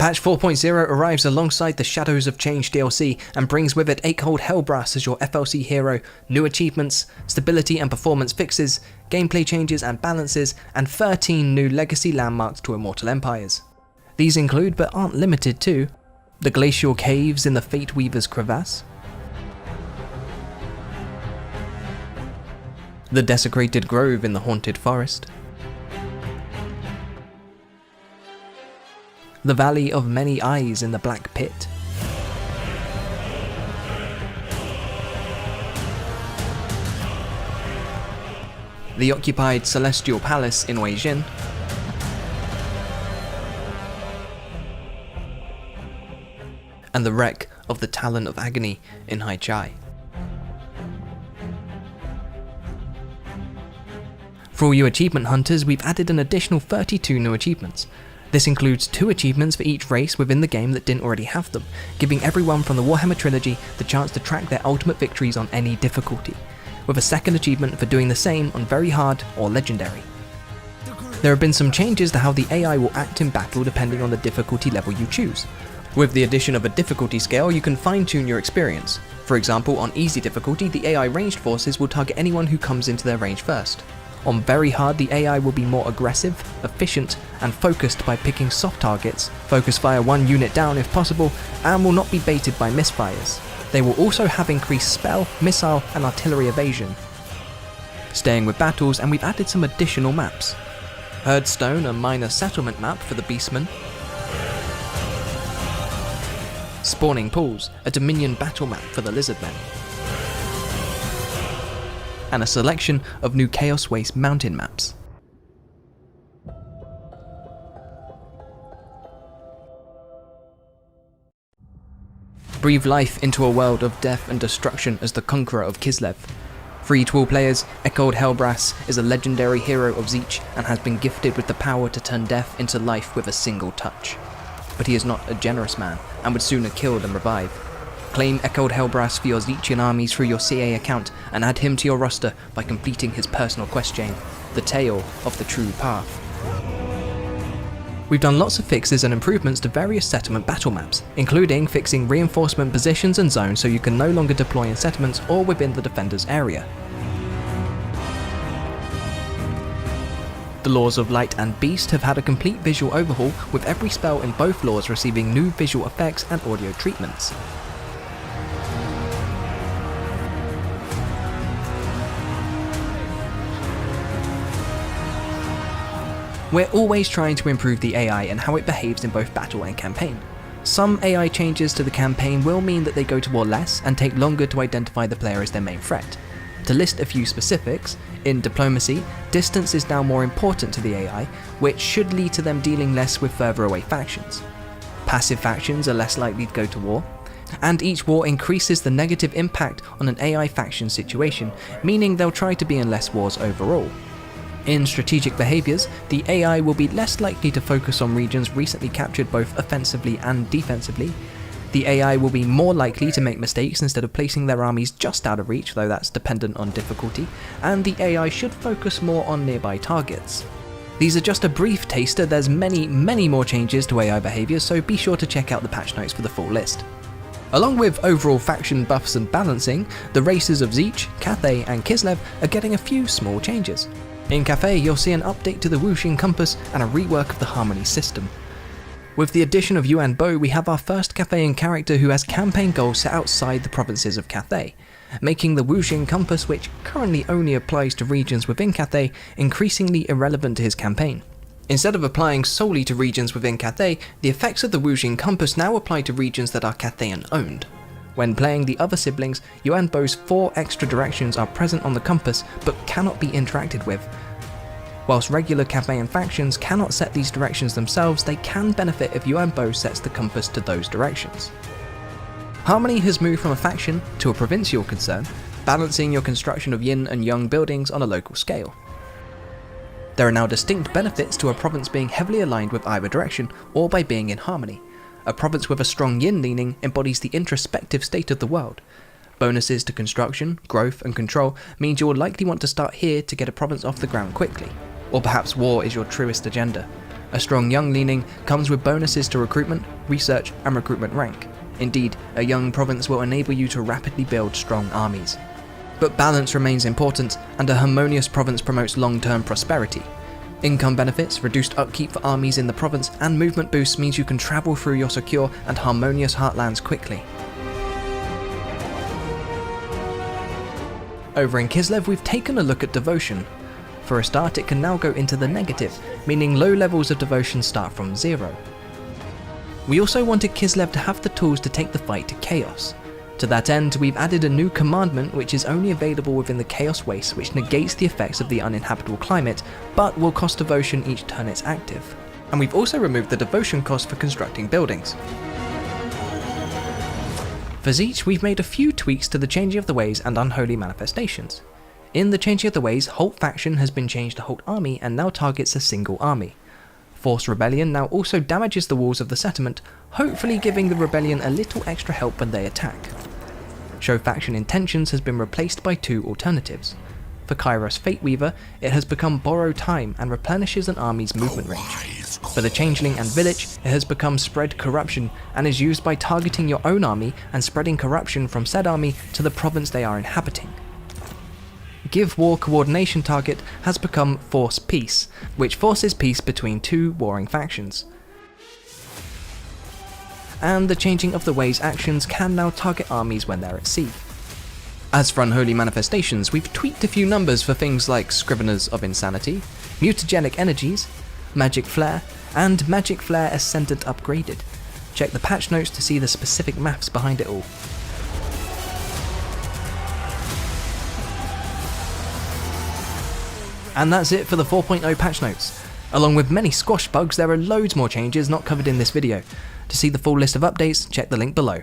Patch 4.0 arrives alongside the Shadows of Change DLC and brings with it 8 Cold Hellbrass as your FLC hero, new achievements, stability and performance fixes, gameplay changes and balances, and 13 new legacy landmarks to Immortal Empires. These include, but aren't limited to, the glacial caves in the Fate Weaver's crevasse, the desecrated grove in the haunted forest, the Valley of Many Eyes in the Black Pit, the occupied Celestial Palace in Wei Jin, and the wreck of the Talon of Agony in Hai Chai. For all you achievement hunters, we've added an additional 32 new achievements. This includes 2 achievements for each race within the game that didn't already have them, giving everyone from the Warhammer trilogy the chance to track their ultimate victories on any difficulty, with a second achievement for doing the same on very hard or legendary. There have been some changes to how the AI will act in battle depending on the difficulty level you choose. With the addition of a difficulty scale, you can fine-tune your experience. For example, on easy difficulty, the AI ranged forces will target anyone who comes into their range first. On very hard, the AI will be more aggressive, efficient, and focused by picking soft targets, focus fire 1 unit down if possible, and will not be baited by misfires. They will also have increased spell, missile, and artillery evasion. Staying with battles, and we've added some additional maps. Herdstone, a minor settlement map for the Beastmen. Spawning Pools, a Dominion battle map for the Lizardmen. And a selection of new Chaos Waste mountain maps. Breathe life into a world of death and destruction as the conqueror of Kislev. Free to all players, Echoed Hellbrass is a legendary hero of Tzeentch and has been gifted with the power to turn death into life with a single touch. But he is not a generous man and would sooner kill than revive. Claim Echoed Hellbrass for your Tzeentchian armies through your CA account and add him to your roster by completing his personal quest chain, The Tale of the True Path. We've done lots of fixes and improvements to various settlement battle maps, including fixing reinforcement positions and zones so you can no longer deploy in settlements or within the defender's area. The Laws of Light and Beast have had a complete visual overhaul, with every spell in both laws receiving new visual effects and audio treatments. We're always trying to improve the AI and how it behaves in both battle and campaign. Some AI changes to the campaign will mean that they go to war less and take longer to identify the player as their main threat. To list a few specifics, in diplomacy, distance is now more important to the AI, which should lead to them dealing less with further away factions. Passive factions are less likely to go to war, and each war increases the negative impact on an AI faction situation, meaning they'll try to be in less wars overall. In strategic behaviours, the AI will be less likely to focus on regions recently captured both offensively and defensively. The AI will be more likely to make mistakes instead of placing their armies just out of reach, though that's dependent on difficulty, and the AI should focus more on nearby targets. These are just a brief taster, there's many more changes to AI behaviours, so be sure to check out the patch notes for the full list. Along with overall faction buffs and balancing, the races of Tzeentch, Cathay and Kislev are getting a few small changes. In Cathay, you'll see an update to the Wuxing Compass and a rework of the Harmony system. With the addition of Yuan Bo, we have our first Cathayan character who has campaign goals set outside the provinces of Cathay, making the Wuxing Compass, which currently only applies to regions within Cathay, increasingly irrelevant to his campaign. Instead of applying solely to regions within Cathay, the effects of the Wuxing Compass now apply to regions that are Cathayan owned. When playing the other siblings, Yuan Bo's 4 extra directions are present on the compass but cannot be interacted with. Whilst regular Cathayan factions cannot set these directions themselves, they can benefit if Yuan Bo sets the compass to those directions. Harmony has moved from a faction to a provincial concern, balancing your construction of yin and yang buildings on a local scale. There are now distinct benefits to a province being heavily aligned with either direction or by being in harmony. A province with a strong yin leaning embodies the introspective state of the world. Bonuses to construction, growth and control means you will likely want to start here to get a province off the ground quickly. Or perhaps war is your truest agenda. A strong young leaning comes with bonuses to recruitment, research, and recruitment rank. Indeed, a young province will enable you to rapidly build strong armies. But balance remains important, and a harmonious province promotes long-term prosperity. Income benefits, reduced upkeep for armies in the province, and movement boosts means you can travel through your secure and harmonious heartlands quickly. Over in Kislev, we've taken a look at devotion. For a start, it can now go into the negative, meaning low levels of devotion start from 0. We also wanted Kislev to have the tools to take the fight to chaos. To that end, we've added a new commandment which is only available within the Chaos Waste, which negates the effects of the uninhabitable climate, but will cost devotion each turn it's active. And we've also removed the devotion cost for constructing buildings. For Zeech, we've made a few tweaks to the Changing of the Ways and Unholy Manifestations. In the Changing of the Ways, Halt Faction has been changed to Halt Army and now targets a single army. Force Rebellion now also damages the walls of the settlement, hopefully giving the rebellion a little extra help when they attack. Show Faction Intentions has been replaced by 2 alternatives. For Kairos Fateweaver, it has become Borrow Time and replenishes an army's movement range. For the Changeling and Village, it has become Spread Corruption and is used by targeting your own army and spreading corruption from said army to the province they are inhabiting. Give War Coordination target has become Force Peace, which forces peace between 2 warring factions. And the Changing of the Ways actions can now target armies when they're at sea. As for Unholy Manifestations, we've tweaked a few numbers for things like Scriveners of Insanity, Mutagenic Energies, Magic Flare, and Magic Flare Ascendant Upgraded. Check the patch notes to see the specific maths behind it all. And that's it for the 4.0 patch notes. Along with many squash bugs, there are loads more changes not covered in this video. To see the full list of updates, check the link below.